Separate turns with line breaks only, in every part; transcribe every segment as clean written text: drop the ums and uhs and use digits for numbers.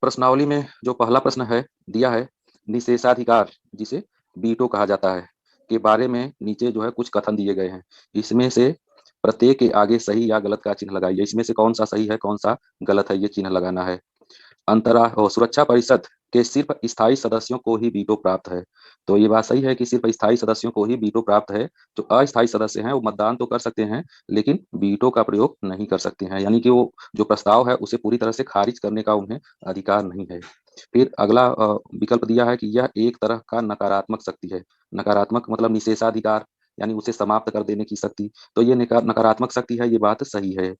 प्रश्नावली में जो पहला प्रश्न है दिया है, निषेधाधिकार जिसे वीटो कहा जाता है के बारे में नीचे जो है कुछ कथन दिए गए हैं। इसमें से प्रत्येक के आगे सही या गलत का चिन्ह लगाइए। इसमें से कौन सा सही है कौन सा गलत है ये चिन्ह लगाना है। सुरक्षा परिषद के सिर्फ स्थायी सदस्यों को ही वीटो प्राप्त है। तो ये बात सही है कि सिर्फ स्थायी सदस्यों को ही वीटो प्राप्त है। जो अस्थायी सदस्य हैं वो मतदान तो कर सकते हैं लेकिन वीटो का प्रयोग नहीं कर सकते हैं, यानी कि वो जो प्रस्ताव है उसे पूरी तरह से खारिज करने का उन्हें अधिकार नहीं है। फिर अगला विकल्प दिया है कि यह एक तरह का नकारात्मक शक्ति है। नकारात्मक मतलब निषेधाधिकार, यानी उसे समाप्त कर देने की शक्ति। तो ये नकारात्मक शक्ति है, ये बात सही है।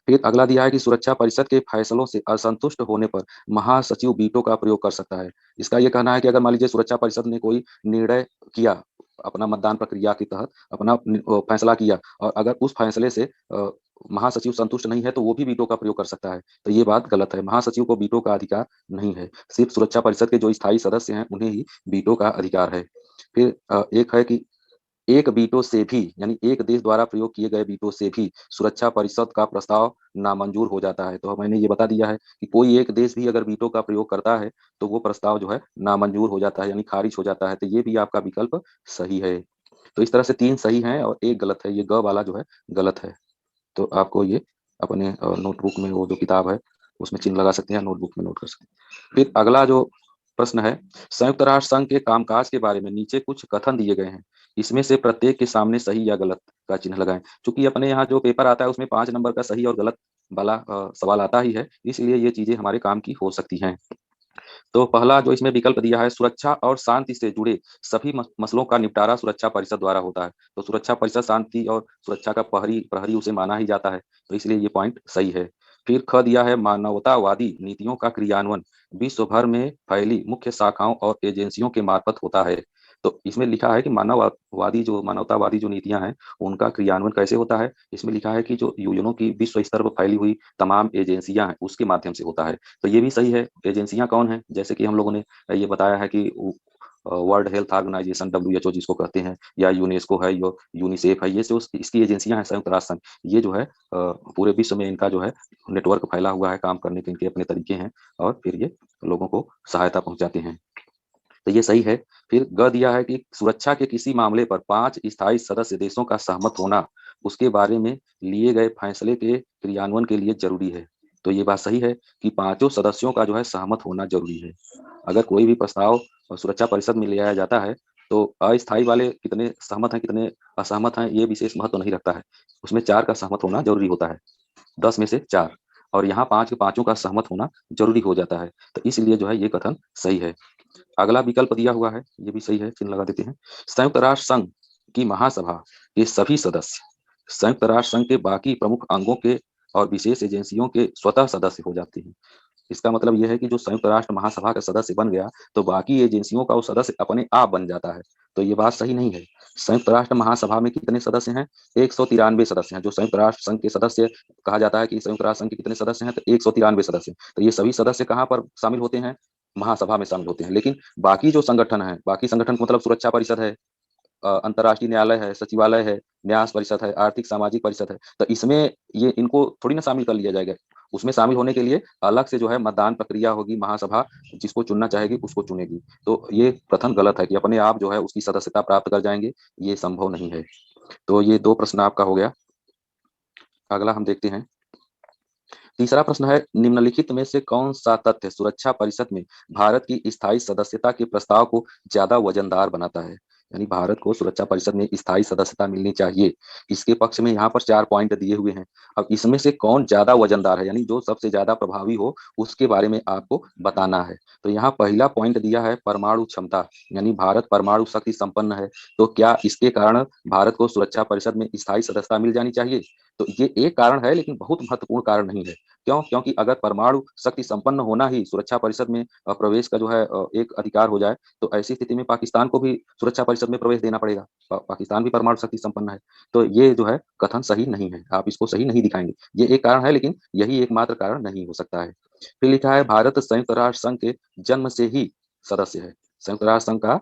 फिर अगला दिया है कि सुरक्षा परिषद के फैसलों से असंतुष्ट होने पर महासचिव वीटो का प्रयोग कर सकता है। इसका यह कहना है कि अगर मान लीजिए सुरक्षा परिषद ने कोई निर्णय किया, अपना मतदान प्रक्रिया के तहत अपना फैसला किया, और अगर उस फैसले से महासचिव संतुष्ट नहीं है तो वो भी वीटो का प्रयोग कर सकता है। तो ये बात गलत है, महासचिव को वीटो का अधिकार नहीं है। सिर्फ सुरक्षा परिषद के जो स्थायी सदस्य हैं उन्हें ही वीटो का अधिकार है। फिर एक है कि एक वीटो से भी, यानी एक देश द्वारा प्रयोग किए गए वीटो से भी सुरक्षा परिषद का प्रस्ताव नामंजूर हो जाता है। तो मैंने ये बता दिया है कि कोई एक देश भी अगर वीटो का प्रयोग करता है तो वो प्रस्ताव जो है नामंजूर हो जाता है, यानी खारिज हो जाता है। तो ये भी आपका विकल्प सही है। तो इस तरह से तीन सही हैं और एक गलत है, ये ग वाला जो है गलत है। तो आपको ये अपने नोटबुक में, वो जो किताब है उसमें चिन्ह लगा सकते हैं, नोटबुक में नोट कर सकते हैं। फिर अगला जो प्रश्न है, संयुक्त राष्ट्र संघ के कामकाज के बारे में नीचे कुछ कथन दिए गए हैं। इसमें से प्रत्येक के सामने सही या गलत का चिन्ह लगाएं। चूंकि अपने यहाँ जो पेपर आता है उसमें 5 नंबर का सही और गलत वाला सवाल आता ही है, इसलिए ये चीजें हमारे काम की हो सकती हैं। तो पहला जो इसमें विकल्प दिया है, सुरक्षा और शांति से जुड़े सभी मसलों का निपटारा सुरक्षा परिषद द्वारा होता है। तो सुरक्षा परिषद शांति और सुरक्षा का प्रहरी प्रहरी उसे माना ही जाता है, तो इसलिए ये पॉइंट सही है। फिर ख दिया है, मानवतावादी नीतियों का क्रियान्वयन विश्व भर में फैली मुख्य शाखाओं और एजेंसियों के मार्फत होता है। तो इसमें लिखा है कि मानवतावादी जो नीतियां हैं उनका क्रियान्वयन कैसे होता है। इसमें लिखा है कि जो यूएनओ की विश्व स्तर पर फैली हुई तमाम एजेंसियां हैं उसके माध्यम से होता है। तो ये भी सही है। एजेंसियां कौन है, जैसे कि हम लोगों ने ये बताया है कि वर्ल्ड हेल्थ ऑर्गेनाइजेशन डब्ल्यूएचओ जिसको कहते हैं, या यूनेस्को है, यो यूनिसेफ है, ये जो इसकी एजेंसियां हैं संयुक्त राष्ट्र संघ, ये जो है पूरे विश्व में इनका जो है नेटवर्क फैला हुआ है, काम करने के इनके अपने तरीके हैं और फिर ये लोगों को सहायता पहुंचाते हैं। तो ये सही है। फिर ग दिया है कि सुरक्षा के किसी मामले पर 5 स्थायी सदस्य देशों का सहमत होना उसके बारे में लिए गए फैसले के क्रियान्वयन के लिए जरूरी है। तो ये बात सही है कि पांचों सदस्यों का जो है सहमत होना जरूरी है। अगर कोई भी प्रस्ताव सुरक्षा परिषद में ले आया जाता है तो अस्थायी वाले कितने सहमत हैं कितने असहमत हैं ये विशेष महत्व नहीं रखता है, उसमें 4 का सहमत होना जरूरी होता है, 10 में से 4। और यहाँ 5 के पांचों का सहमत होना जरूरी हो जाता है। तो इसलिए जो है ये कथन सही है। अगला विकल्प दिया हुआ है, ये भी सही है, चिन्ह लगा देते हैं। संयुक्त राष्ट्र संघ की महासभा के सभी सदस्य संयुक्त राष्ट्र संघ के बाकी प्रमुख अंगों के और विशेष एजेंसियों के स्वतः सदस्य हो जाते हैं। इसका मतलब यह है कि जो संयुक्त राष्ट्र महासभा का सदस्य बन गया तो बाकी एजेंसियों का वो सदस्य अपने आप बन जाता है। तो ये बात सही नहीं है। संयुक्त राष्ट्र महासभा में कितने सदस्य हैं? 193 सदस्य हैं। जो संयुक्त राष्ट्र संघ के सदस्य कहा जाता है कि संयुक्त राष्ट्र संघ के कितने सदस्य हैं, तो 193 सदस्य। तो ये सभी सदस्य कहाँ पर शामिल होते हैं? महासभा में शामिल होते हैं। लेकिन बाकी जो संगठन है, बाकी संगठन मतलब सुरक्षा परिषद है, अंतर्राष्ट्रीय न्यायालय है, सचिवालय है, न्यास परिषद है, आर्थिक सामाजिक परिषद है, तो इसमें ये इनको थोड़ी ना शामिल कर लिया जाएगा। उसमें शामिल होने के लिए अलग से जो है मतदान प्रक्रिया होगी, महासभा जिसको चुनना चाहेगी उसको चुनेगी। तो ये कथन गलत है कि अपने आप जो है उसकी सदस्यता प्राप्त कर जाएंगे, ये संभव नहीं है। तो ये 2 प्रश्न आपका हो गया। अगला हम देखते हैं। तीसरा प्रश्न है, निम्नलिखित में से कौन सा तथ्य सुरक्षा परिषद में भारत की स्थायी सदस्यता के प्रस्ताव को ज्यादा वजनदार बनाता है? यानी भारत को सुरक्षा परिषद में स्थायी सदस्यता मिलनी चाहिए, इसके पक्ष में यहाँ पर 4 पॉइंट दिए हुए हैं। अब इसमें से कौन ज्यादा वजनदार है, यानी जो सबसे ज्यादा प्रभावी हो उसके बारे में आपको बताना है। तो यहाँ पहला पॉइंट दिया है परमाणु क्षमता, यानी भारत परमाणु शक्ति संपन्न है। तो क्या इसके कारण भारत को सुरक्षा परिषद में स्थायी सदस्यता मिल जानी चाहिए? तो ये एक कारण है, लेकिन बहुत महत्वपूर्ण कारण नहीं है। क्यों? क्योंकि अगर परमाणु शक्ति संपन्न होना ही सुरक्षा परिषद में प्रवेश का जो है एक अधिकार हो जाए, तो ऐसी स्थिति में पाकिस्तान को भी सुरक्षा परिषद में प्रवेश देना पड़ेगा। पाकिस्तान भी परमाणु शक्ति संपन्न है। तो ये जो है कथन सही नहीं है, आप इसको सही नहीं दिखाएंगे। ये एक कारण है, लेकिन यही एकमात्र कारण नहीं हो सकता है। फिर लिखा है, भारत संयुक्त राष्ट्र संघ के जन्म से ही सदस्य है। संयुक्त राष्ट्र संघ का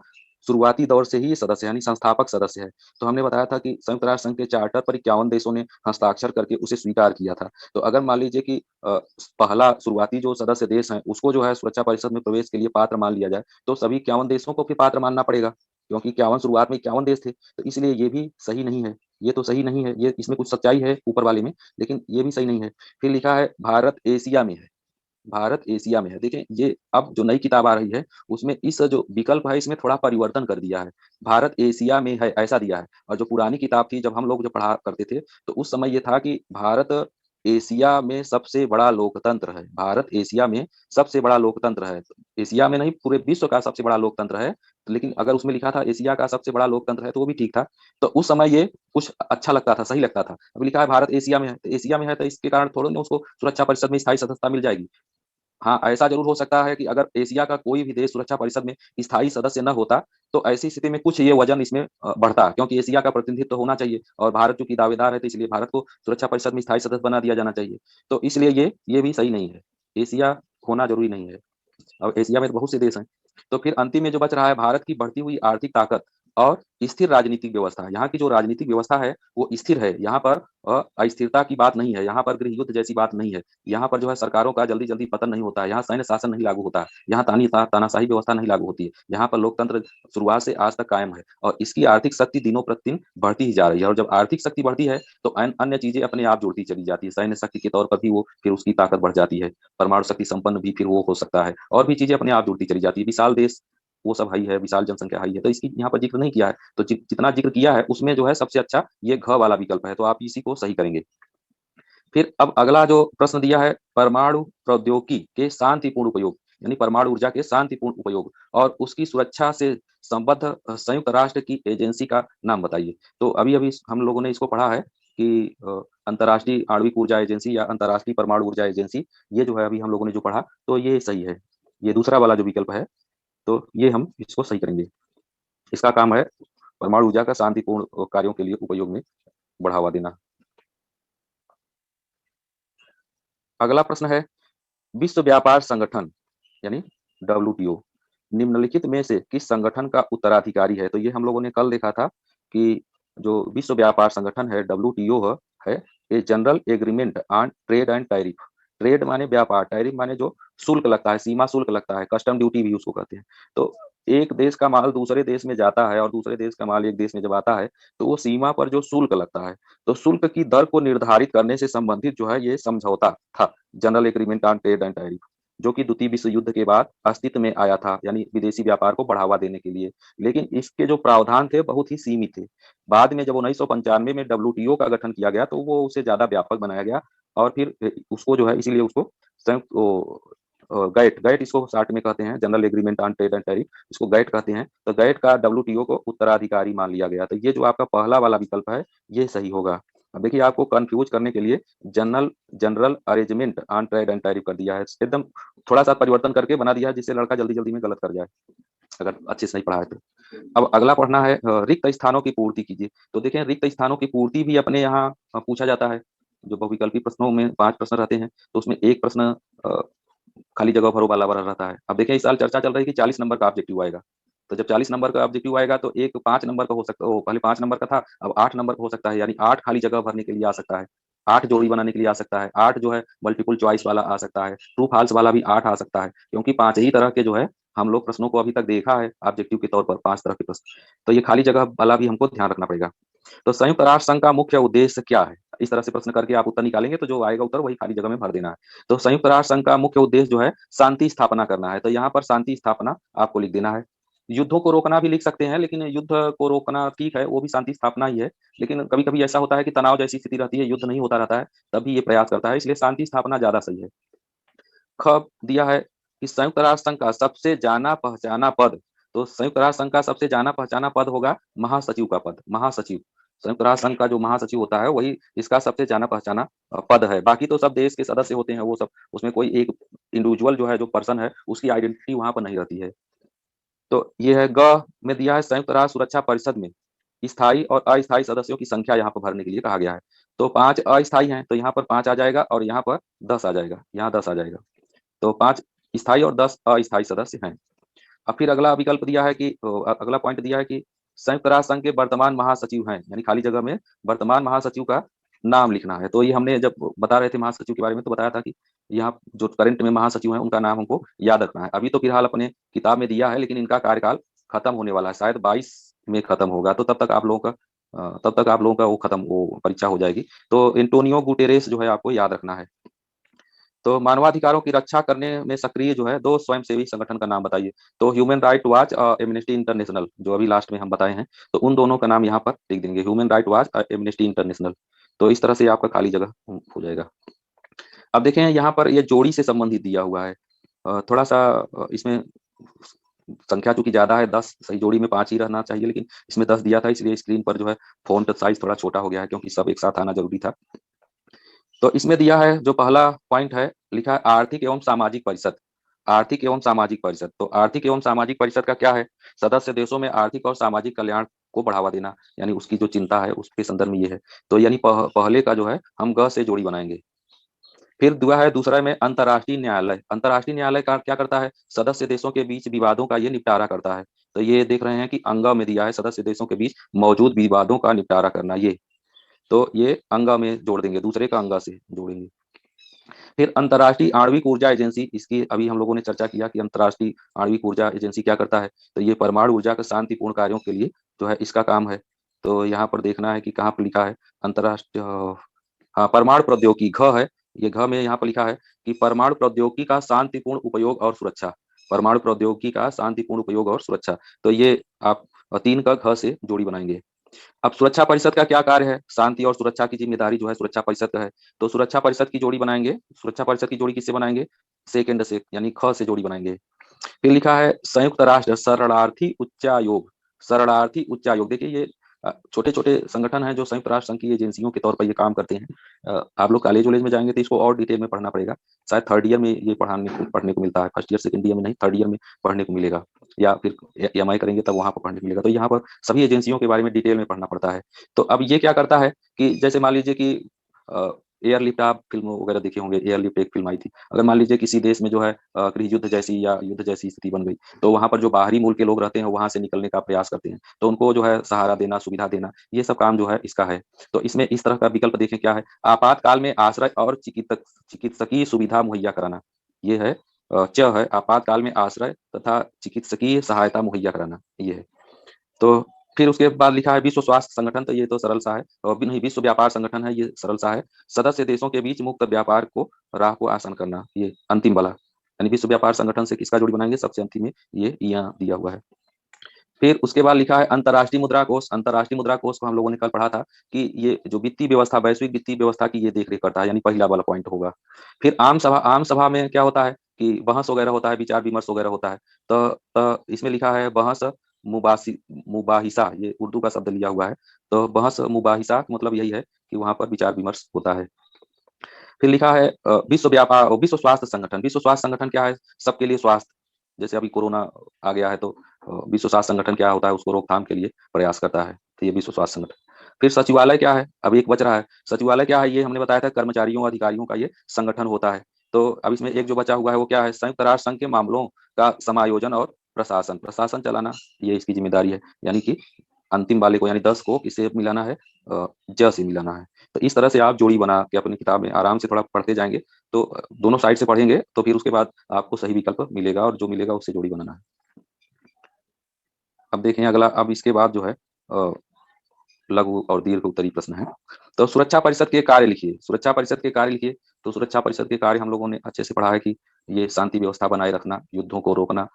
शुरुआती दौर से ही ये सदस्य यानी संस्थापक सदस्य है। तो हमने बताया था कि संयुक्त राष्ट्र संघ के चार्टर पर 51 देशों ने हस्ताक्षर करके उसे स्वीकार किया था। तो अगर मान लीजिए कि पहला शुरुआती जो सदस्य देश है उसको जो है सुरक्षा परिषद में प्रवेश के लिए पात्र मान लिया जाए, तो सभी 51 देशों को फिर पात्र मानना पड़ेगा, क्योंकि 51 शुरुआत में 51 देश थे। तो इसलिए ये भी सही नहीं है। ये तो सही नहीं है, ये इसमें कुछ सच्चाई है ऊपर वाले में, लेकिन ये भी सही नहीं है। फिर लिखा है भारत एशिया में है। भारत एशिया में है। देखें, ये अब जो नई किताब आ रही है उसमें इस जो विकल्प है इसमें थोड़ा परिवर्तन कर दिया है। भारत एशिया में है ऐसा दिया है, और जो पुरानी किताब थी जब हम लोग जो पढ़ा करते थे तो उस समय ये था कि भारत एशिया में सबसे बड़ा लोकतंत्र है। भारत एशिया में सबसे बड़ा लोकतंत्र है। एशिया में नहीं, पूरे विश्व का सबसे बड़ा लोकतंत्र है। लेकिन अगर उसमें लिखा था एशिया का सबसे बड़ा लोकतंत्र है तो वो भी ठीक था। तो उस समय ये कुछ अच्छा लगता था, सही लगता था। अभी लिखा है भारत एशिया में है, तो एशिया में है तो इसके कारण थोड़ा ना उसको सुरक्षा परिषद में स्थायी सदस्यता मिल जाएगी। हाँ, ऐसा ज़रूर हो सकता है कि अगर एशिया का कोई भी देश सुरक्षा परिषद में स्थायी सदस्य न होता, तो ऐसी स्थिति में कुछ ये वज़न इसमें बढ़ता, क्योंकि एशिया का प्रतिनिधित्व होना चाहिए और भारत चूँकि दावेदार है, तो इसलिए भारत को सुरक्षा परिषद में स्थायी सदस्य बना दिया जाना चाहिए। तो इसलिए ये भी सही नहीं है। एशिया होना ज़रूरी नहीं है। और एशिया में तो बहुत से देश हैं। तो फिर अंतिम में जो बच रहा है, भारत की बढ़ती हुई आर्थिक ताकत और स्थिर राजनीतिक व्यवस्था। यहाँ की जो राजनीतिक व्यवस्था है वो स्थिर है। यहाँ पर अस्थिरता की बात नहीं है। यहाँ पर गृह युद्ध जैसी बात नहीं है। यहाँ पर जो है सरकारों का जल्दी जल्दी पतन नहीं होता है। यहाँ सैन्य शासन नहीं लागू होता है। यहाँ तानाशाही व्यवस्था नहीं लागू होती है। यहाँ पर लोकतंत्र शुरुआत से आज तक कायम है, और इसकी आर्थिक शक्ति दिनों प्रतिदिन बढ़ती ही जा रही है। और जब आर्थिक शक्ति बढ़ती है तो अन्य चीजें अपने आप जुड़ती चली जाती है। सैन्य शक्ति के तौर पर भी वो फिर उसकी ताकत बढ़ जाती है। परमाणु शक्ति संपन्न भी फिर वो हो सकता है, और भी चीजें अपने आप जुड़ती चली जाती है। विशाल देश वो सब हाई है, विशाल जनसंख्या हाई है, तो इसकी यहाँ पर जिक्र नहीं किया है। तो जितना जिक्र किया है उसमें जो है सबसे अच्छा ये घ वाला विकल्प है, तो आप इसी को सही करेंगे। फिर अब अगला जो प्रश्न दिया है, परमाणु प्रौद्योगिकी के शांतिपूर्ण उपयोग यानी परमाणु ऊर्जा के शांतिपूर्ण उपयोग और उसकी सुरक्षा से संबद्ध संयुक्त राष्ट्र की एजेंसी का नाम बताइए। तो अभी अभी हम लोगों ने इसको पढ़ा है कि अंतर्राष्ट्रीय आणविक ऊर्जा एजेंसी या अंतर्राष्ट्रीय परमाणु ऊर्जा एजेंसी, ये जो है अभी हम लोगों ने जो पढ़ा, तो ये सही है। ये दूसरा वाला जो विकल्प है, तो ये हम इसको सही करेंगे। इसका काम है परमाणु ऊर्जा का शांतिपूर्ण कार्यों के लिए उपयोग में बढ़ावा देना। अगला प्रश्न है, विश्व व्यापार संगठन यानी डब्ल्यूटीओ निम्नलिखित में से किस संगठन का उत्तराधिकारी है? तो ये हम लोगों ने कल देखा था कि जो विश्व व्यापार संगठन है डब्ल्यूटीओ है a general agreement on trade and tariff. Trade माने व्यापार, टैरिफ माने जो शुल्क लगता है, सीमा शुल्क लगता है, कस्टम ड्यूटी भी उसको कहते हैं। तो एक देश का माल दूसरे देश में जाता है और दूसरे देश का माल एक देश में जब आता है तो वो सीमा पर जो शुल्क लगता है, तो शुल्क की दर को निर्धारित करने से संबंधित जो है ये समझौता था, general agreement on trade and tariff, जो कि द्वितीय विश्व युद्ध के बाद अस्तित्व में आया था, यानी विदेशी व्यापार को बढ़ावा देने के लिए। लेकिन इसके जो प्रावधान थे बहुत ही सीमित थे। बाद में जब 1995 में डब्ल्यूटीओ का गठन किया गया तो वो उसे ज्यादा व्यापक बनाया गया, और फिर उसको जो है इसीलिए उसको संयुक्त गैट गैट इसको शार्ट में कहते हैं, general agreement on trade and tariff, इसको गैट कहते हैं। तो गैट का डब्ल्यूटीओ को उत्तराधिकारी मान लिया गया। तो ये जो आपका पहला वाला विकल्प है ये सही होगा। अब देखिए, आपको कंफ्यूज करने के लिए general general arrangement on trade and tariff कर दिया है, एकदम थोड़ा सा परिवर्तन करके बना दिया है जिससे लड़का जल्दी जल्दी में गलत कर जाए, अगर अच्छे से नहीं पढ़ा है तो। अब अगला पढ़ना है, रिक्त स्थानों की पूर्ति कीजिए। तो देखें, रिक्त स्थानों की पूर्ति भी अपने यहाँ पूछा जाता है। जो बहुविकल्पी प्रश्नों में 5 प्रश्न रहते हैं तो उसमें एक प्रश्न खाली जगह भरो वाला भरा रहता है। अब देखिए, इस साल चर्चा चल रही है कि 40 नंबर का ऑब्जेक्टिव आएगा। तो जब 40 नंबर का ऑब्जेक्टिव आएगा तो एक 5 नंबर का हो सकता है, पहले 5 नंबर का था, अब 8 नंबर का हो सकता है, यानी 8 खाली जगह भरने के लिए आ सकता है, 8 जोड़ी बनाने के लिए आ सकता है, 8 जो है मल्टीपल चॉइस वाला आ सकता है, ट्रू फॉल्स वाला भी 8 आ सकता है, क्योंकि 5 ही तरह के जो है हम लोग प्रश्नों को अभी तक देखा है ऑब्जेक्टिव के तौर पर, 5 तरह के प्रश्न। तो ये खाली जगह वाला भी हमको ध्यान रखना पड़ेगा। तो संयुक्त राष्ट्र संघ का मुख्य उद्देश्य क्या है? इस तरह से प्रश्न करके आप उत्तर निकालेंगे तो जो आएगा उत्तर वही खाली जगह में भर देना है। तो संयुक्त राष्ट्र संघ का मुख्य उद्देश्य जो है शांति स्थापना करना है। तो यहाँ पर शांति स्थापना आपको लिख देना है। युद्धों को रोकना भी लिख सकते हैं, लेकिन युद्ध को रोकना ठीक है, वो भी शांति स्थापना ही है। लेकिन कभी कभी ऐसा होता है कि तनाव जैसी स्थिति रहती है, युद्ध नहीं होता रहता है, तभी ये प्रयास करता है, इसलिए शांति स्थापना ज्यादा सही है। ख दिया है कि संयुक्त राष्ट्र संघ का सबसे जाना पहचाना पद। तो संयुक्त राष्ट्र संघ का सबसे जाना पहचाना पद होगा महासचिव का पद। महासचिव, संयुक्त राष्ट्र संघ का जो महासचिव होता है वही इसका सबसे जाना पहचाना पद है। बाकी तो सब देश के सदस्य होते हैं, वो सब उसमें कोई एक इंडिविजुअल जो है, जो पर्सन है, उसकी आइडेंटिटी वहां पर नहीं रहती है। तो ये है ग में दिया है, संयुक्त राष्ट्र सुरक्षा परिषद में स्थायी और अस्थायी सदस्यों की संख्या यहाँ पर भरने के लिए कहा गया है। तो 5 अस्थायी हैं, तो यहाँ पर 5 आ जाएगा और यहाँ पर 10 आ जाएगा, यहाँ 10 आ जाएगा। तो 5 स्थायी और 10 अस्थायी सदस्य हैं। अब फिर अगला विकल्प दिया है कि अगला पॉइंट दिया है कि संयुक्त राष्ट्र संघ के वर्तमान महासचिव हैं, यानी खाली जगह में वर्तमान महासचिव का नाम लिखना है। तो ये हमने जब बता रहे थे महासचिव के बारे में तो बताया था कि यहाँ जो करंट में महासचिव हैं उनका नाम हमको याद रखना है। अभी तो फिलहाल अपने किताब में दिया है, लेकिन इनका कार्यकाल खत्म होने वाला है, शायद 22 में खत्म होगा, तो तब तक आप लोगों का वो परीक्षा हो जाएगी। तो एंटोनियो गुटेरेस जो है आपको याद रखना है। तो मानवाधिकारों की रक्षा करने में सक्रिय जो है 2 स्वयंसेवी संगठन का नाम बताइए। तो ह्यूमन राइट वॉच और एमनेस्टी इंटरनेशनल जो अभी लास्ट में हम बताए हैं, तो उन दोनों का नाम यहाँ पर लिख देंगे, ह्यूमन राइट वॉच और एमनेस्टी इंटरनेशनल। तो इस तरह से आपका खाली जगह हो जाएगा। अब देखें यहाँ पर ये जोड़ी से संबंधित दिया हुआ है। थोड़ा सा इसमें संख्या चूंकि ज्यादा है 10, सही जोड़ी में 5 ही रहना चाहिए, लेकिन इसमें 10 दिया था, इसलिए स्क्रीन पर जो है फॉन्ट साइज थोड़ा छोटा हो गया है, क्योंकि सब एक साथ आना जरूरी था। तो इसमें दिया है जो पहला पॉइंट है, लिखा है आर्थिक एवं सामाजिक परिषद। आर्थिक एवं सामाजिक परिषद, तो आर्थिक एवं सामाजिक परिषद का क्या है? सदस्य देशों में आर्थिक और सामाजिक कल्याण को बढ़ावा देना, यानी उसकी जो चिंता है उसके संदर्भ में ये है। तो यानी पहले का जो है हम ग से जोड़ी बनाएंगे। फिर दुआ है दूसरा में अंतर्राष्ट्रीय न्यायालय। अंतर्राष्ट्रीय न्यायालय का क्या करता है? सदस्य देशों के बीच विवादों का ये निपटारा करता है। तो ये देख रहे हैं कि अंग में दिया है सदस्य देशों के बीच मौजूद विवादों का निपटारा करना, ये तो ये अंग में जोड़ देंगे, दूसरे का अंग से जोड़ेंगे। फिर अंतर्राष्ट्रीय आणविक ऊर्जा एजेंसी, इसकी अभी हम लोगों ने चर्चा किया कि अंतर्राष्ट्रीय आणविक ऊर्जा एजेंसी क्या करता है। तो ये परमाणु ऊर्जा के शांतिपूर्ण कार्यों के लिए जो है इसका काम है। तो यहाँ पर देखना है कि कहाँ पर लिखा है अंतर्राष्ट्रीय, हाँ परमाणु प्रौद्योगिकी घ है, ये घ में यहाँ पर लिखा है कि परमाणु प्रौद्योगिकी का शांतिपूर्ण उपयोग और सुरक्षा। परमाणु प्रौद्योगिकी का शांतिपूर्ण उपयोग और सुरक्षा, तो ये आप 3 का घ से जोड़ी बनाएंगे। अब सुरक्षा परिषद का क्या कार्य है? शांति और सुरक्षा की जिम्मेदारी जो है सुरक्षा परिषद का है। तो सुरक्षा परिषद की जोड़ी बनाएंगे, सुरक्षा परिषद की जोड़ी किससे बनाएंगे? सेकेंड से, यानी ख से जोड़ी बनाएंगे। फिर लिखा है संयुक्त राष्ट्र शरणार्थी उच्चायोग। शरणार्थी उच्चायोग, देखिए ये छोटे छोटे संगठन हैं जो संयुक्त राष्ट्र संघ की एजेंसियों के तौर पर ये काम करते हैं। आप लोग कॉलेज वॉलेज में जाएंगे तो इसको और डिटेल में पढ़ना पड़ेगा, शायद थर्ड ईयर में ये पढ़ने को मिलता है, फर्स्ट ईयर सेकंड ईयर में नहीं, थर्ड ईयर में पढ़ने को मिलेगा, या फिर एमआई करेंगे तब वहां पर पढ़ने को मिलेगा। तो यहाँ पर सभी एजेंसियों के बारे में डिटेल में पढ़ना पड़ता है। तो अब ये क्या करता है कि जैसे मान लीजिए कि एयरलिफ्ट, आप फिल्म वगैरह देखे होंगे, एयरलिफ्ट एक फिल्म आई थी। अगर मान लीजिए किसी देश में जो है गृह युद्ध जैसी या युद्ध जैसी स्थिति बन गई, तो वहां पर जो बाहरी मुल्क के लोग रहते हैं वहां से निकलने का प्रयास करते हैं, तो उनको जो है सहारा देना, सुविधा देना, ये सब काम जो है इसका है। तो इसमें इस तरह का विकल्प देखें क्या है, आपातकाल में आश्रय और चिकित्सकीय सुविधा मुहैया कराना, ये है च है, आपातकाल में आश्रय तथा चिकित्सकीय सहायता मुहैया कराना, ये है। तो फिर उसके बाद लिखा है विश्व स्वास्थ्य संगठन, तो ये तो सरल सा है, और नहीं विश्व व्यापार संगठन है, ये सरल सा है। सदस्य देशों के बीच मुक्त व्यापार को राह को आसान करना, ये अंतिम वाला, यानी विश्व व्यापार संगठन से किसका जोड़ी बनाएंगे? सबसे अंतिम में ये यहाँ दिया हुआ है। फिर उसके बाद लिखा है अंतर्राष्ट्रीय मुद्रा कोष। अंतर्राष्ट्रीय मुद्रा कोष को हम लोगों ने कल पढ़ा था कि ये जो वित्तीय व्यवस्था, वैश्विक वित्तीय व्यवस्था की ये देखरेख करता है, यानी पहला वाला पॉइंट होगा। फिर आम सभा, आम सभा में क्या होता है कि बहस वगैरह होता है, विचार विमर्श वगैरह होता है। तो इसमें लिखा है बहस मुबाहिसा, ये उर्दू का शब्द लिया हुआ है। तो बहस मुबाहिसा मतलब यही है कि वहां पर विचार विमर्श होता है। फिर लिखा है विश्व स्वास्थ्य संगठन। विश्व स्वास्थ्य संगठन क्या है? सबके लिए स्वास्थ्य, जैसे अभी कोरोना आ गया है, तो विश्व स्वास्थ्य संगठन क्या होता है? उसको रोकथाम के लिए प्रयास करता है, तो ये विश्व स्वास्थ्य संगठन। फिर सचिवालय क्या है? अब एक बच रहा है, सचिवालय क्या है? ये हमने बताया था कर्मचारियों अधिकारियों का ये संगठन होता है। तो अब इसमें एक जो बचा हुआ है वो क्या है? संयुक्त राष्ट्र संघ के मामलों का समायोजन और प्रशासन, प्रशासन चलाना, ये इसकी जिम्मेदारी है। यानी कि अंतिम वाले को, यानी 10 को किससे मिलाना है? ज से मिलाना है। तो इस तरह से आप जोड़ी बना के अपनी किताब में आराम से थोड़ा पढ़ते जाएंगे, तो दोनों साइड से पढ़ेंगे तो फिर उसके बाद आपको सही विकल्प मिलेगा, और जो मिलेगा उससे जोड़ी बनाना है। अब देखें अगला, अब इसके बाद जो है लघु और दीर्घ उत्तरीय प्रश्न है। तो सुरक्षा परिषद के कार्य लिखिए, सुरक्षा परिषद के कार्य लिखिए। तो सुरक्षा परिषद के कार्य हम लोगों ने अच्छे से पढ़ा है कि ये शांति व्यवस्था बनाए रखना, युद्धों को रोकना,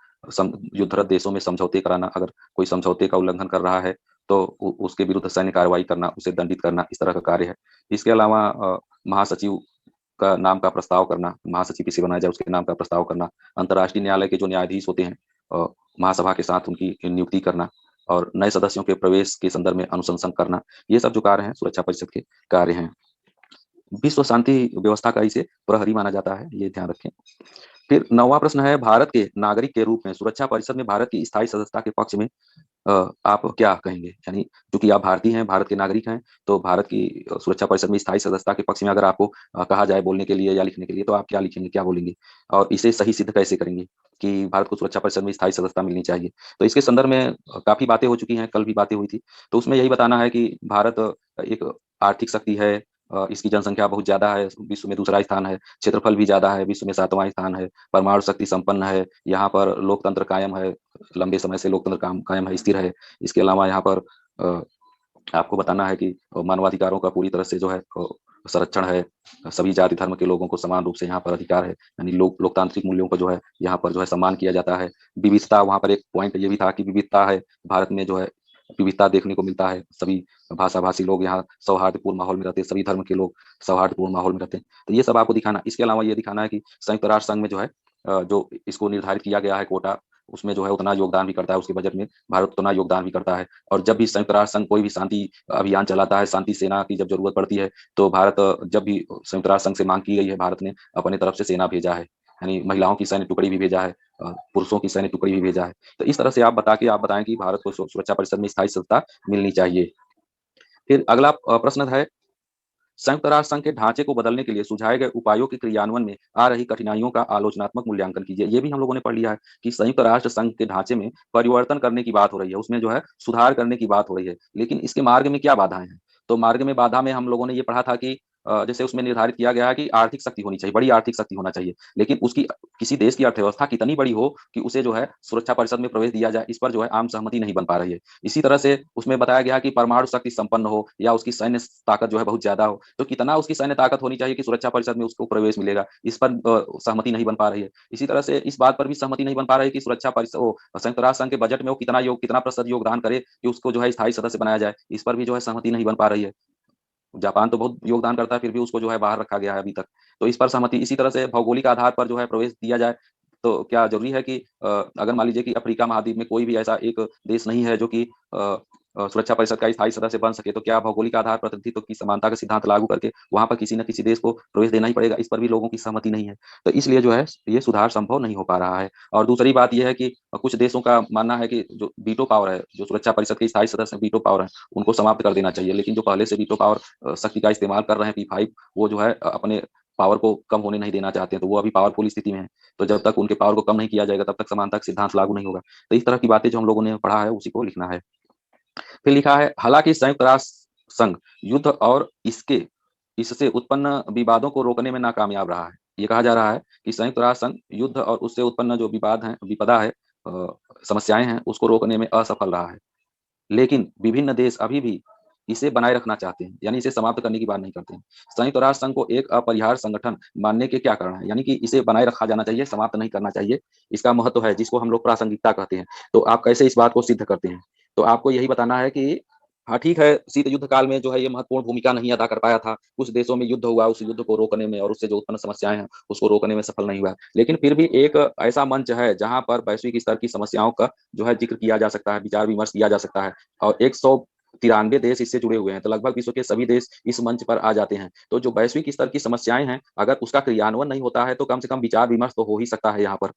युद्धरत देशों में समझौते कराना, अगर कोई समझौते का उल्लंघन कर रहा है तो उसके विरुद्ध सैन्य कार्रवाई करना, उसे दंडित करना, इस तरह का कार्य है। इसके अलावा महासचिव का नाम का प्रस्ताव करना, महासचिव किसे बनाया जाए उसके नाम का प्रस्ताव करना, अंतर्राष्ट्रीय न्यायालय के जो न्यायाधीश होते हैं महासभा के साथ उनकी नियुक्ति करना, और नए सदस्यों के प्रवेश के संदर्भ में अनुशंसन करना, ये सब जो कार्य हैं सुरक्षा परिषद के कार्य हैं। विश्व शांति व्यवस्था का इसे प्रहरी माना जाता है, ये ध्यान रखें। फिर 9वां प्रश्न है, भारत के नागरिक के रूप में सुरक्षा परिषद में भारत की स्थायी सदस्यता के पक्ष में आप क्या कहेंगे? यानी चूँकि आप भारतीय हैं, भारत के नागरिक हैं, तो भारत की सुरक्षा परिषद में स्थायी सदस्यता के पक्ष में अगर आपको कहा जाए बोलने के लिए या लिखने के लिए, तो आप क्या लिखेंगे, क्या बोलेंगे? और इसे सही सिद्ध कैसे करेंगे कि भारत को सुरक्षा परिषद में स्थायी सदस्यता मिलनी चाहिए? तो इसके संदर्भ में काफ़ी बातें हो चुकी हैं, कल भी बातें हुई थी। तो उसमें यही बताना है कि भारत एक आर्थिक शक्ति है, इसकी जनसंख्या बहुत ज़्यादा है, विश्व में दूसरा स्थान है, क्षेत्रफल भी ज़्यादा है, विश्व में 7वाँ स्थान है, परमाणु शक्ति संपन्न है, यहाँ पर लोकतंत्र कायम है, लंबे समय से लोकतंत्र कायम है, स्थिर है। इसके अलावा यहाँ पर अ, आपको बताना है कि मानवाधिकारों का पूरी तरह से जो है संरक्षण है। सभी जाति धर्म के लोगों को समान रूप से यहाँ पर अधिकार है, यानी लोकतांत्रिक मूल्यों का जो है यहाँ पर जो है सम्मान किया जाता है। विविधता, वहाँ पर एक पॉइंट ये भी था कि विविधता है भारत में, जो है विविधता देखने को मिलता है। सभी भाषा भाषी लोग यहाँ सौहार्दपूर्ण माहौल में रहते हैं, सभी धर्म के लोग सौहार्दपूर्ण माहौल में रहते हैं। तो ये सब आपको दिखाना। इसके अलावा ये दिखाना है कि संयुक्त राष्ट्र संघ में जो है जो इसको निर्धारित किया गया है कोटा, उसमें जो है उतना योगदान भी करता है, उसके बजट में भारत उतना योगदान भी करता है। और जब भी संयुक्त राष्ट्र संघ कोई भी शांति अभियान चलाता है, शांति सेना की जब जरूरत पड़ती है, तो भारत जब भी संयुक्त राष्ट्र संघ से मांग की गई है, भारत ने अपने तरफ से सेना भेजा है, यानी महिलाओं की सैन्य टुकड़ी भी भेजा है, पुरुषों की सैन्य टुकड़ी भी भेजा है। तो इस तरह से आप बताएं कि भारत को सुरक्षा परिषद में स्थायी सदस्यता मिलनी चाहिए। फिर अगला प्रश्न है, संयुक्त राष्ट्र संघ के ढांचे को बदलने के लिए सुझाए गए उपायों के क्रियान्वयन में आ रही कठिनाइयों का आलोचनात्मक मूल्यांकन कीजिए। ये भी हम लोगों ने पढ़ लिया है कि संयुक्त राष्ट्र संघ के ढांचे में परिवर्तन करने की बात हो रही है, उसमें जो है सुधार करने की बात हो रही है, लेकिन इसके मार्ग में क्या बाधाएं हैं? तो मार्ग में बाधा में हम लोगों ने ये पढ़ा था कि जैसे उसमें निर्धारित किया गया है कि आर्थिक शक्ति होनी चाहिए, बड़ी आर्थिक शक्ति होना चाहिए, लेकिन उसकी किसी देश की अर्थव्यवस्था कितनी बड़ी हो कि उसे जो है सुरक्षा परिषद में प्रवेश दिया जाए, इस पर जो है आम सहमति नहीं बन पा रही है। इसी तरह से उसमें बताया गया कि परमाणु शक्ति संपन्न हो या उसकी सैन्य ताकत जो है बहुत ज्यादा हो, तो कितना उसकी सैन्य ताकत होनी चाहिए कि सुरक्षा परिषद में उसको प्रवेश मिलेगा, इस पर सहमति नहीं बन पा रही है। इसी तरह से इस बात पर भी सहमति नहीं बन पा रही है कि सुरक्षा परिषद संयुक्त राष्ट्र संघ के बजट में वो कितना प्रतिशत योगदान करे कि उसको जो है स्थायी सदस्य बनाया जाए, इस पर भी जो है सहमति नहीं बन पा रही है। जापान तो बहुत योगदान करता है, फिर भी उसको जो है बाहर रखा गया है अभी तक। तो इस पर सहमति। इसी तरह से भौगोलिक आधार पर जो है प्रवेश दिया जाए, तो क्या ज़रूरी है कि अगर मान लीजिए कि अफ्रीका महाद्वीप में कोई भी ऐसा एक देश नहीं है जो कि सुरक्षा परिषद का स्थायी सदस्य बन सके, तो क्या भौगोलिक आधार पर प्रतिनिधित्व की समानता का सिद्धांत लागू करके वहाँ पर किसी न किसी देश को प्रवेश देना ही पड़ेगा? इस पर भी लोगों की सहमति नहीं है। तो इसलिए जो है ये सुधार संभव नहीं हो पा रहा है। और दूसरी बात ये है कि कुछ देशों का मानना है कि जो वीटो पावर है, जो सुरक्षा परिषद के स्थायी सदस्य वीटो पावर है, उनको समाप्त कर देना चाहिए। लेकिन जो पहले से वीटो पावर शक्ति का इस्तेमाल कर रहे हैं P5, वो जो है अपने पावर को कम होने नहीं देना चाहते हैं, तो वो अभी पावरफुल स्थिति में है। तो जब तक उनके पावर को कम नहीं किया जाएगा, तब तक समानता का सिद्धांत लागू नहीं होगा। तो इस तरह की बातें जो हम लोगों ने पढ़ा है, उसी को लिखना है। फिर लिखा है, हालांकि संयुक्त राष्ट्र संघ युद्ध और इससे उत्पन्न विवादों को रोकने में नाकामयाब रहा है। ये कहा जा रहा है कि संयुक्त राष्ट्र संघ युद्ध और उससे उत्पन्न जो विपदा है, समस्याएं हैं, उसको रोकने में असफल रहा है। लेकिन विभिन्न देश अभी भी इसे बनाए रखना चाहते हैं, यानी इसे समाप्त करने की बात नहीं करते हैं। संयुक्त राष्ट्र संघ को एक अपरिहार्य संगठन मानने के क्या कारण है? यानी कि इसे बनाए रखा जाना चाहिए, समाप्त नहीं करना चाहिए। इसका महत्व है, जिसको हम लोग प्रासंगिकता कहते हैं। तो आप कैसे इस बात को सिद्ध करते हैं? तो आपको यही बताना है कि हाँ ठीक है, शीत युद्ध काल में जो है ये महत्वपूर्ण भूमिका नहीं अदा कर पाया था। कुछ देशों में युद्ध हुआ, उस युद्ध को रोकने में और उससे जो उत्पन्न समस्याएं हैं उसको रोकने में सफल नहीं हुआ। लेकिन फिर भी एक ऐसा मंच है जहां पर वैश्विक स्तर की समस्याओं का जो है जिक्र किया जा सकता है, विचार विमर्श किया जा सकता है। और 193 देश इससे जुड़े हुए हैं, तो लगभग विश्व के सभी देश इस मंच पर आ जाते हैं। तो जो वैश्विक स्तर की समस्याएं हैं, अगर उसका क्रियान्वयन नहीं होता है, तो कम से कम विचार विमर्श तो हो ही सकता है यहाँ पर।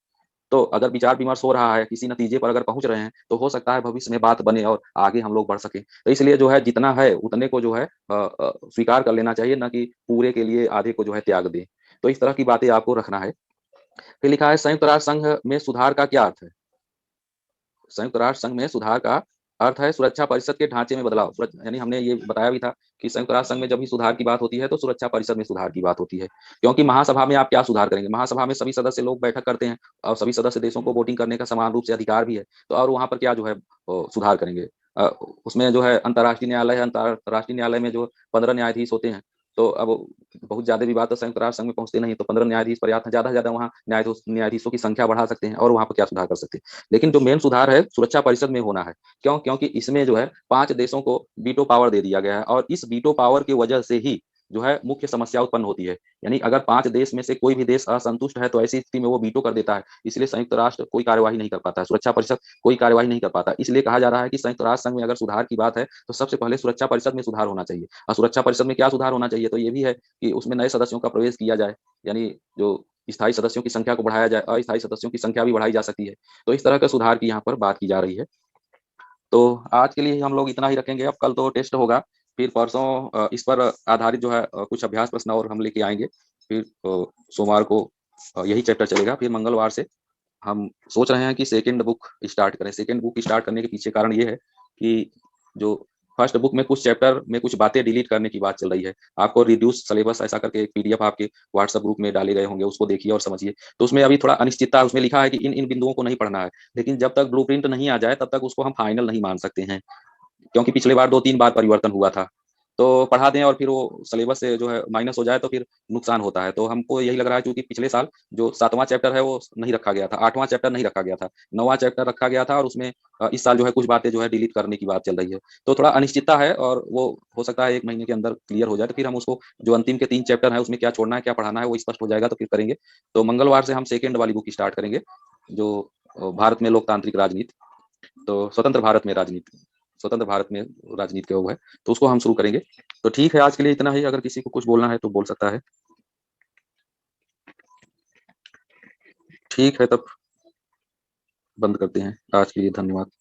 तो अगर विचार विमर्श हो रहा है, किसी नतीजे पर अगर पहुंच रहे हैं, तो हो सकता है भविष्य में बात बने और आगे हम लोग बढ़ सके। तो इसलिए जो है जितना है उतने को जो है स्वीकार कर लेना चाहिए, ना कि पूरे के लिए आधे को जो है त्याग दें। तो इस तरह की बातें आपको रखना है। फिर लिखा है, संयुक्त राष्ट्र संघ में सुधार का क्या अर्थ है? संयुक्त राष्ट्र संघ में सुधार का अर्थ है सुरक्षा परिषद के ढांचे में बदलाव। यानी हमने ये बताया भी था कि संयुक्त राष्ट्र संघ में जब भी सुधार की बात होती है, तो सुरक्षा परिषद में सुधार की बात होती है। क्योंकि महासभा में आप क्या सुधार करेंगे? महासभा में सभी सदस्य लोग बैठक करते हैं और सभी सदस्य देशों को वोटिंग करने का समान रूप से अधिकार भी है। तो और वहां पर क्या जो है सुधार करेंगे? अ, उसमें जो है अंतर्राष्ट्रीय न्यायालय है, अंतर्राष्ट्रीय न्यायालय में जो 15 न्यायाधीश होते हैं। तो अब बहुत ज्यादा विवाद तो संयुक्त राष्ट्र संघ में पहुंचते नहीं, तो 15 न्यायाधीश पर्याप्त है। ज्यादा से ज्यादा वहाँ न्यायाधीशों की संख्या बढ़ा सकते हैं और वहां पर क्या सुधार कर सकते हैं। लेकिन जो मेन सुधार है सुरक्षा परिषद में होना है। क्यों? क्योंकि इसमें जो है 5 देशों को वीटो पावर दे दिया गया है, और इस वीटो पावर की वजह से ही जो है मुख्य समस्या उत्पन्न होती है। यानी अगर 5 देश में से कोई भी देश असंतुष्ट है, तो ऐसी स्थिति में वो वीटो कर देता है। इसलिए संयुक्त राष्ट्र कोई कार्यवाही नहीं कर पाता है, सुरक्षा परिषद कोई कार्यवाही नहीं कर पाता। इसलिए कहा जा रहा है कि संयुक्त राष्ट्र संघ में अगर सुधार की बात है, तो सबसे पहले सुरक्षा परिषद में सुधार होना चाहिए। और सुरक्षा परिषद में क्या सुधार होना चाहिए? तो ये भी है कि उसमें नए सदस्यों का प्रवेश किया जाए, यानी जो स्थायी सदस्यों की संख्या को बढ़ाया जाए, अस्थायी सदस्यों की संख्या भी बढ़ाई जा सकती है। तो इस तरह के सुधार की यहाँ पर बात की जा रही है। तो आज के लिए हम लोग इतना ही रखेंगे। अब कल तो टेस्ट होगा, फिर परसों इस पर आधारित जो है कुछ अभ्यास प्रश्न और हम लेके आएंगे। फिर सोमवार को यही चैप्टर चलेगा। फिर मंगलवार से हम सोच रहे हैं कि सेकंड बुक स्टार्ट करें। सेकंड बुक स्टार्ट करने के पीछे कारण ये है कि जो फर्स्ट बुक में कुछ चैप्टर में कुछ बातें डिलीट करने की बात चल रही है। आपको रिड्यूस सिलेबस ऐसा करके एक पीडीएफ आपके व्हाट्सएप ग्रुप में डाले गए होंगे, उसको देखिए और समझिए। तो उसमें अभी थोड़ा अनिश्चितता है। उसमें लिखा है कि इन इन बिंदुओं को नहीं पढ़ना है, लेकिन जब तक ब्लूप्रिंट नहीं आ जाए तब तक उसको हम फाइनल नहीं मान सकते हैं, क्योंकि पिछले बार 2-3 बार परिवर्तन हुआ था। तो पढ़ा दें और फिर वो सिलेबस से जो है माइनस हो जाए तो फिर नुकसान होता है। तो हमको यही लग रहा है, क्योंकि पिछले साल जो 7वां चैप्टर है वो नहीं रखा गया था, 8वां चैप्टर नहीं रखा गया था, 9वां चैप्टर रखा गया था, और उसमें इस साल जो है कुछ बातें जो है डिलीट करने की बात चल रही है। तो थोड़ा अनिश्चितता है और वो हो सकता है 1 महीने के अंदर क्लियर हो जाए। तो फिर हम उसको जो अंतिम के 3 चैप्टर हैं उसमें क्या छोड़ना है क्या पढ़ाना है वो स्पष्ट हो जाएगा तो फिर करेंगे। तो मंगलवार से हम सेकंड वाली बुक स्टार्ट करेंगे, जो भारत में लोकतांत्रिक राजनीति, तो स्वतंत्र भारत में राजनीति का वो है, तो उसको हम शुरू करेंगे। तो ठीक है, आज के लिए इतना ही। अगर किसी को कुछ बोलना है तो बोल सकता है। ठीक है, तब बंद करते हैं आज के लिए। धन्यवाद।